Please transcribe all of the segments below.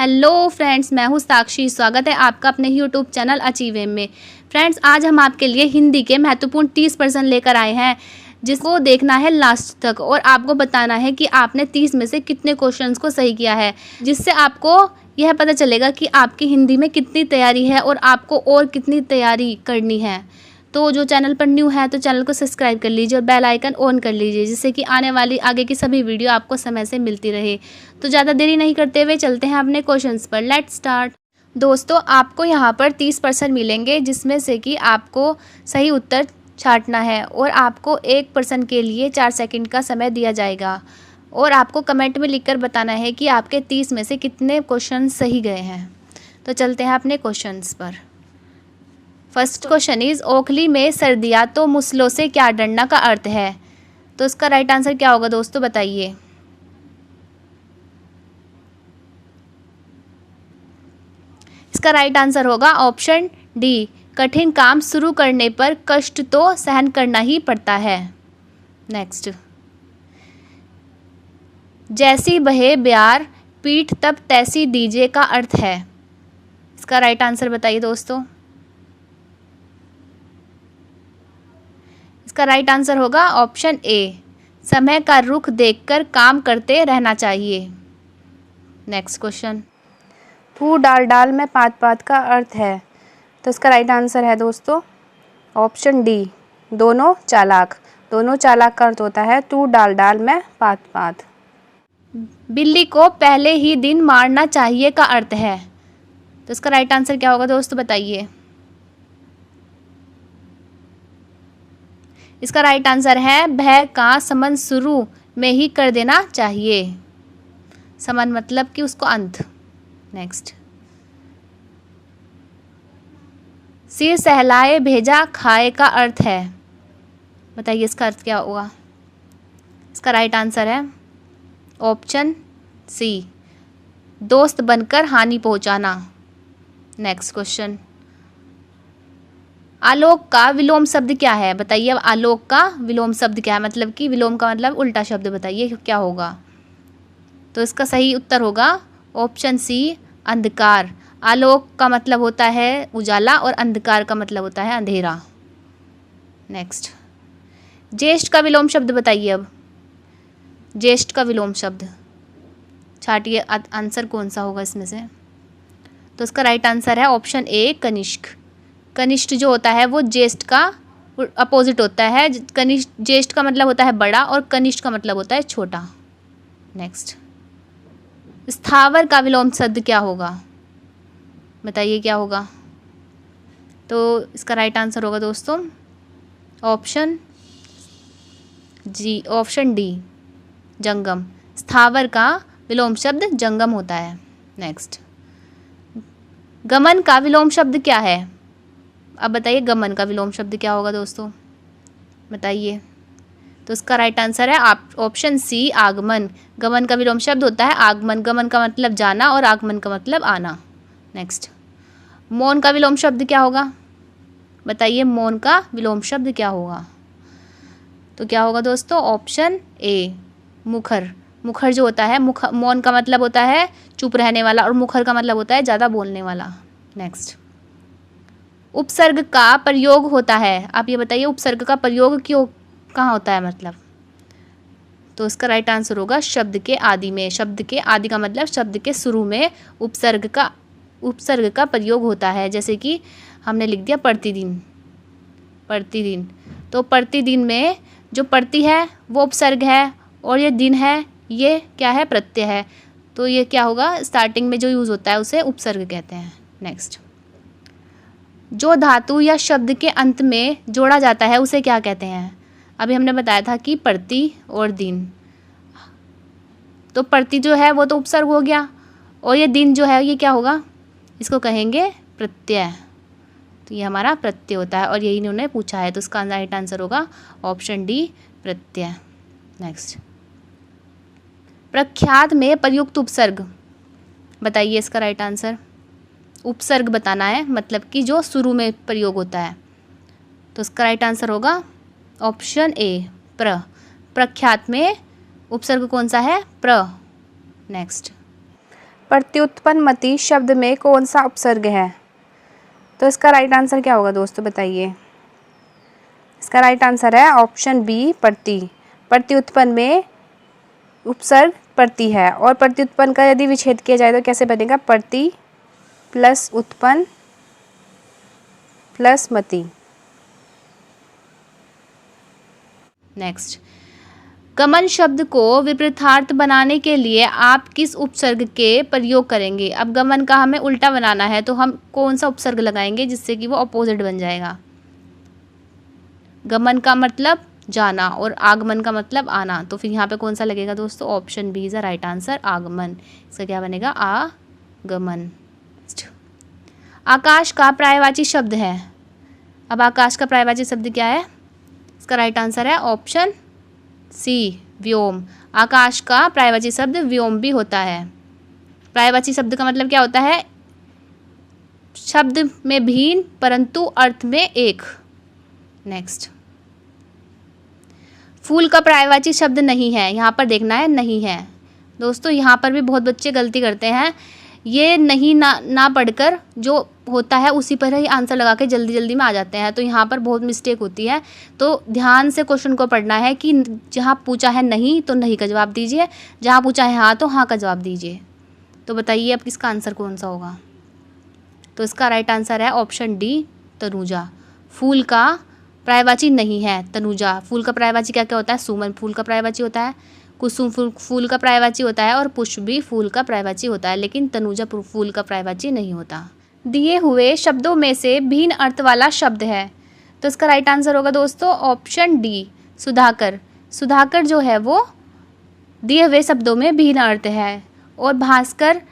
Hello friends, मैं हूँ साक्षी। स्वागत है आपका अपने यूट्यूब चैनल अचीव में। फ्रेंड्स, आज हम आपके लिए हिंदी के महत्वपूर्ण 30 प्रश्न लेकर आए हैं, जिसको देखना है लास्ट तक और आपको बताना है कि आपने 30 में से कितने क्वेश्चंस को सही किया है, जिससे आपको यह पता चलेगा कि आपकी हिंदी में कितनी तैयारी है और आपको और कितनी तैयारी करनी है। तो जो चैनल पर न्यू है तो चैनल को सब्सक्राइब कर लीजिए और बेल आइकन ऑन कर लीजिए, जिससे कि आने वाली आगे की सभी वीडियो आपको समय से मिलती रहे। तो ज़्यादा देरी नहीं करते हुए चलते हैं अपने क्वेश्चंस पर। Let's start. दोस्तों, आपको यहाँ पर 30% मिलेंगे, जिसमें से कि आपको सही उत्तर छांटना है और आपको 1% के लिए 4 सेकंड का समय दिया जाएगा और आपको कमेंट में लिखकर बताना है कि आपके 30 में से कितने क्वेश्चन सही गए हैं। तो चलते हैं अपने क्वेश्चंस पर। फर्स्ट क्वेश्चन इज, ओखली में सर्दियाँ तो मुसलों से क्या डरना का अर्थ है। तो इसका राइट आंसर क्या होगा दोस्तों, बताइए। इसका राइट आंसर होगा ऑप्शन डी, कठिन काम शुरू करने पर कष्ट तो सहन करना ही पड़ता है। नेक्स्ट, जैसी बहे ब्यार पीठ तब तैसी दीजिए का अर्थ है। इसका राइट आंसर बताइए दोस्तों। इसका राइट आंसर होगा ऑप्शन ए, समय का रुख देखकर काम करते रहना चाहिए। नेक्स्ट क्वेश्चन, तू डाल डाल में पात पात का अर्थ है। तो इसका राइट आंसर है दोस्तों ऑप्शन डी, दोनों चालाक। दोनों चालाक का अर्थ होता है तू डाल डाल में पात पात। बिल्ली को पहले ही दिन मारना चाहिए का अर्थ है। तो इसका राइट आंसर क्या होगा दोस्तों, बताइए। इसका राइट आंसर है भय का समन शुरू में ही कर देना चाहिए। समन मतलब कि उसको अंत। नेक्स्ट, सिर सहलाए भेजा खाए का अर्थ है। बताइए इसका अर्थ क्या होगा। इसका राइट आंसर है ऑप्शन सी, दोस्त बनकर हानि पहुंचाना। नेक्स्ट क्वेश्चन, आलोक का विलोम शब्द क्या है। बताइए अब आलोक का विलोम शब्द क्या है, मतलब कि विलोम का मतलब उल्टा शब्द बताइए क्या होगा। तो इसका सही उत्तर होगा ऑप्शन सी, अंधकार। आलोक का मतलब होता है उजाला और अंधकार का मतलब होता है अंधेरा। नेक्स्ट, ज्येष्ठ का विलोम शब्द बताइए अब। ज्येष्ठ का विलोम शब्द छाटिए, आंसर कौन सा होगा इसमें से। तो इसका राइट आंसर है ऑप्शन ए, कनिष्ठ। कनिष्ठ जो होता है वो ज्येष्ठ का अपोजिट होता है। कनिष्ठ, ज्येष्ठ का मतलब होता है बड़ा और कनिष्ठ का मतलब होता है छोटा। नेक्स्ट, स्थावर का विलोम शब्द क्या होगा, बताइए क्या होगा। तो इसका राइट आंसर होगा दोस्तों ऑप्शन जी, ऑप्शन डी, जंगम। स्थावर का विलोम शब्द जंगम होता है। नेक्स्ट, गमन का विलोम शब्द क्या है। अब बताइए गमन का विलोम शब्द क्या होगा दोस्तों, बताइए। तो इसका राइट आंसर है ऑप्शन सी, आगमन। गमन का विलोम शब्द होता है आगमन। गमन का मतलब जाना और आगमन का मतलब आना। नेक्स्ट, मौन का विलोम शब्द क्या होगा, बताइए। मौन का विलोम शब्द क्या होगा। तो क्या होगा दोस्तों ऑप्शन ए, मुखर। मुखर जो होता है, मौन का मतलब होता है चुप रहने वाला और मुखर का मतलब होता है ज़्यादा बोलने वाला। नेक्स्ट, उपसर्ग का प्रयोग होता है। आप ये बताइए उपसर्ग का प्रयोग क्यों कहाँ होता है मतलब। तो इसका राइट आंसर होगा शब्द के आदि में। शब्द के आदि का मतलब शब्द के शुरू में उपसर्ग का प्रयोग होता है। जैसे कि हमने लिख दिया प्रतिदिन। प्रतिदिन, तो प्रतिदिन में जो प्रति है वो उपसर्ग है और ये दिन है ये क्या है, प्रत्यय है। तो ये क्या होगा, स्टार्टिंग में जो यूज़ होता है उसे उपसर्ग कहते हैं। नेक्स्ट, जो धातु या शब्द के अंत में जोड़ा जाता है उसे क्या कहते हैं। अभी हमने बताया था कि प्रति और दिन। तो प्रति जो है वो तो उपसर्ग हो गया और ये दिन जो है ये क्या होगा, इसको कहेंगे प्रत्यय। तो ये हमारा प्रत्यय होता है और यही इन्होंने पूछा है। तो इसका राइट आंसर होगा ऑप्शन डी, प्रत्यय। नेक्स्ट, प्रख्यात में प्रयुक्त उपसर्ग, बताइए इसका राइट आंसर। उपसर्ग बताना है, मतलब कि जो शुरू में प्रयोग होता है। तो इसका राइट आंसर होगा ऑप्शन ए, प्र। प्रख्यात में उपसर्ग कौन सा है, प्र। नेक्स्ट, प्रत्युत्पन्नमति शब्द में कौन सा उपसर्ग है? तो इसका राइट आंसर क्या होगा दोस्तों, बताइए। इसका राइट आंसर है ऑप्शन बी, प्रति। प्रत्युत्पन्न में उपसर्ग प्रति है, और प्रत्युत्पन्न का यदि विच्छेद किया जाए तो कैसे बनेगा? प्रति प्लस उत्पन्न प्लस मति। नेक्स्ट, गमन शब्द को विपरीतार्थ बनाने के लिए आप किस उपसर्ग के प्रयोग करेंगे? अब गमन का हमें उल्टा बनाना है तो हम कौन सा उपसर्ग लगाएंगे जिससे कि वो अपोजिट बन जाएगा? गमन का मतलब जाना और आगमन का मतलब आना, तो फिर यहाँ पे कौन सा लगेगा दोस्तों? Option B is the right answer, आगमन। इसका क्या बनेगा? आगमन। आकाश का पर्यायवाची शब्द है। अब आकाश का पर्यायवाची शब्द क्या है? इसका राइट आंसर है ऑप्शन सी, व्योम। आकाश का पर्यायवाची शब्द व्योम भी होता है। पर्यायवाची शब्द का मतलब क्या होता है? शब्द में भिन्न परंतु अर्थ में एक। नेक्स्ट, फूल का पर्यायवाची शब्द नहीं है, यहाँ पर देखना है, नहीं है। दोस्तों यहाँ पर भी बहुत बच्चे गलती करते हैं, ये नहीं ना पढ़कर जो होता है उसी पर ही आंसर लगा के जल्दी जल्दी में आ जाते हैं, तो यहाँ पर बहुत मिस्टेक होती है। तो ध्यान से क्वेश्चन को पढ़ना है कि जहाँ पूछा है नहीं तो नहीं का जवाब दीजिए, जहाँ पूछा है हाँ तो हाँ का जवाब दीजिए। तो बताइए अब किसका आंसर कौन सा होगा? तो इसका राइट आंसर है ऑप्शन डी, तनुजा। फूल का पर्यायवाची नहीं है तनुजा। फूल का पर्यायवाची क्या क्या होता है? सुमन फूल का पर्यायवाची होता है, कुसुम फूल का पर्यायवाची होता है, और पुष्प भी फूल का पर्यायवाची होता है, लेकिन तनुजा फूल का पर्यायवाची नहीं होता। दिए हुए शब्दों में से भिन्न अर्थ वाला शब्द है, तो इसका राइट आंसर होगा दोस्तों ऑप्शन डी, सुधाकर। सुधाकर जो है वो दिए हुए शब्दों में भिन्न अर्थ है, और भास्कर,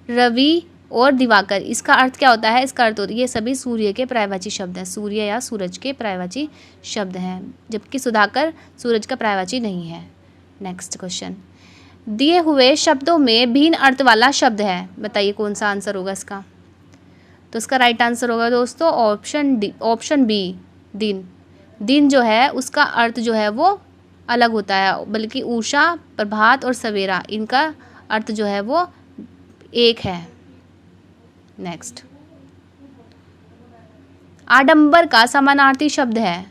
रवि और दिवाकर, इसका अर्थ क्या होता है? इसका अर्थ होता है ये सभी सूर्य के पर्यायवाची शब्द हैं, सूर्य या सूरज के पर्यायवाची शब्द हैं, जबकि सुधाकर सूरज का पर्यायवाची नहीं है। नेक्स्ट क्वेश्चन, दिए हुए शब्दों में भिन्न अर्थ वाला शब्द है, बताइए कौन सा आंसर होगा इसका? तो इसका राइट आंसर होगा दोस्तों ऑप्शन बी, दिन। दिन जो है उसका अर्थ जो है वो अलग होता है, बल्कि उषा, प्रभात और सवेरा, इनका अर्थ जो है वो एक है। नेक्स्ट, आडंबर का समानार्थी शब्द है।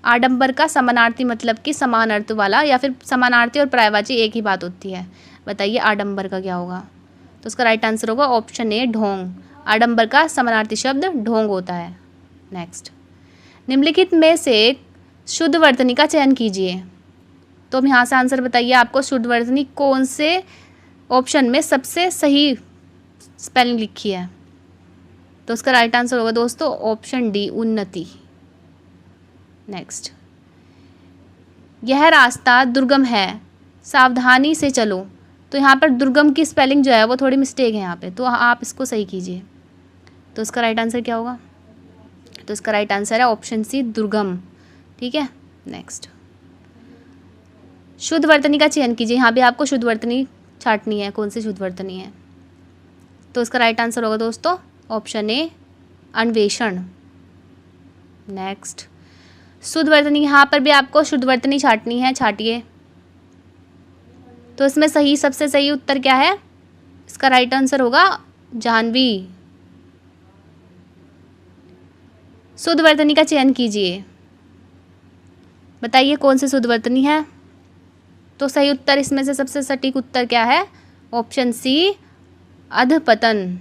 आडंबर का समानार्थी मतलब कि समान अर्थ वाला, या फिर समानार्थी और पर्यायवाची एक ही बात होती है। बताइए आडंबर का क्या होगा? तो उसका राइट आंसर होगा ऑप्शन ए, ढोंग। आडंबर का समानार्थी शब्द ढोंग होता है। नेक्स्ट, निम्नलिखित में से शुद्ध वर्तनी का चयन कीजिए। तो हम यहाँ से आंसर बताइए, आपको शुद्ध वर्तनी कौन से ऑप्शन में सबसे सही स्पेलिंग लिखी है? तो उसका राइट आंसर होगा दोस्तों ऑप्शन डी, उन्नति। नेक्स्ट, यह रास्ता दुर्गम है, सावधानी से चलो। तो यहाँ पर दुर्गम की स्पेलिंग जो है वो थोड़ी मिस्टेक है यहाँ पे, तो आप इसको सही कीजिए। तो इसका राइट आंसर क्या होगा? तो इसका राइट आंसर है ऑप्शन सी, दुर्गम। ठीक है। नेक्स्ट, शुद्ध वर्तनी का चयन कीजिए। यहाँ भी आपको शुद्ध वर्तनी छांटनी है, कौन सी शुद्ध वर्तनी है? तो इसका राइट आंसर होगा दोस्तों ऑप्शन ए, अन्वेषण। नेक्स्ट, शुद्ध वर्तनी, यहाँ पर भी आपको शुद्ध वर्तनी छांटनी है, छाटिए। तो इसमें सही, सबसे सही उत्तर क्या है? इसका राइट आंसर होगा जाह्नवी। शुद्ध वर्तनी का चयन कीजिए, बताइए कौन सी शुद्ध वर्तनी है? तो सही उत्तर इसमें से सबसे सटीक उत्तर क्या है? ऑप्शन सी, अधपतन।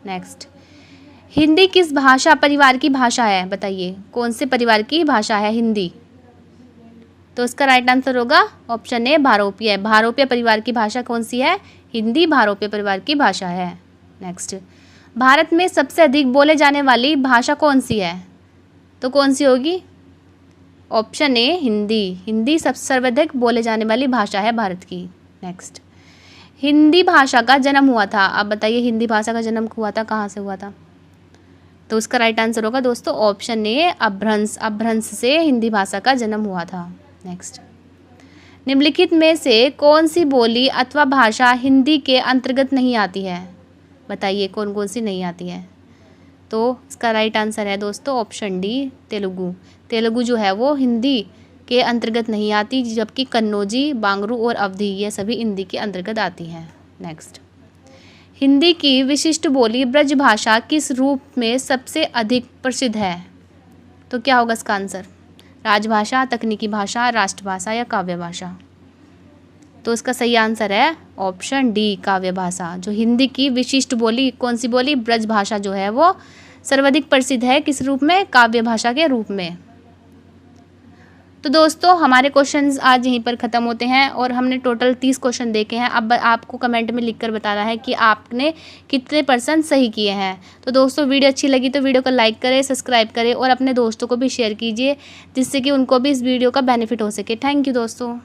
नेक्स्ट, हिंदी किस भाषा परिवार की भाषा है? बताइए कौन से परिवार की भाषा है हिंदी? तो इसका राइट आंसर होगा ऑप्शन ए, भारोपीय। भारोपीय परिवार की भाषा कौन सी है? हिंदी भारोपीय परिवार की भाषा है। नेक्स्ट, भारत में सबसे अधिक बोले जाने वाली भाषा कौन सी है? तो कौन सी होगी? Option A, Hindi. हिंदी सबसे सर्वाधिक बोले जाने वाली भाषा है भारत की। नेक्स्ट, हिंदी भाषा का जन्म हुआ था। अब बताइए हिंदी भाषा का जन्म हुआ था, कहाँ से हुआ था? तो उसका राइट आंसर होगा दोस्तों ऑप्शन ए, अपभ्रंश। अपभ्रंश से हिंदी भाषा का जन्म हुआ था। नेक्स्ट, निम्नलिखित में से कौन सी बोली अथवा भाषा हिंदी के अंतर्गत नहीं आती है? बताइए कौन कौन सी नहीं आती है? तो इसका राइट आंसर है दोस्तों ऑप्शन डी, तेलुगु। तेलुगु जो है वो हिंदी के अंतर्गत नहीं आती, जबकि कन्नौजी, बांगरू और अवधी ये सभी हिंदी के अंतर्गत आती हैं। नेक्स्ट, हिंदी की विशिष्ट बोली ब्रजभाषा किस रूप में सबसे अधिक प्रसिद्ध है? तो क्या होगा इसका आंसर? राजभाषा, तकनीकी भाषा, राष्ट्रभाषा या काव्य भाषा? तो इसका सही आंसर है ऑप्शन डी, काव्य भाषा। जो हिंदी की विशिष्ट बोली, कौन सी बोली? ब्रजभाषा जो है वो सर्वाधिक प्रसिद्ध है किस रूप में? काव्य भाषा के रूप में। तो दोस्तों हमारे क्वेश्चंस आज यहीं पर ख़त्म होते हैं और हमने टोटल 30 क्वेश्चन देखे हैं। अब आपको कमेंट में लिखकर बताना है कि आपने कितने % सही किए हैं। तो दोस्तों वीडियो अच्छी लगी तो वीडियो को लाइक करें, सब्सक्राइब करें और अपने दोस्तों को भी शेयर कीजिए, जिससे कि उनको भी इस वीडियो का बेनिफिट हो सके। थैंक यू दोस्तों।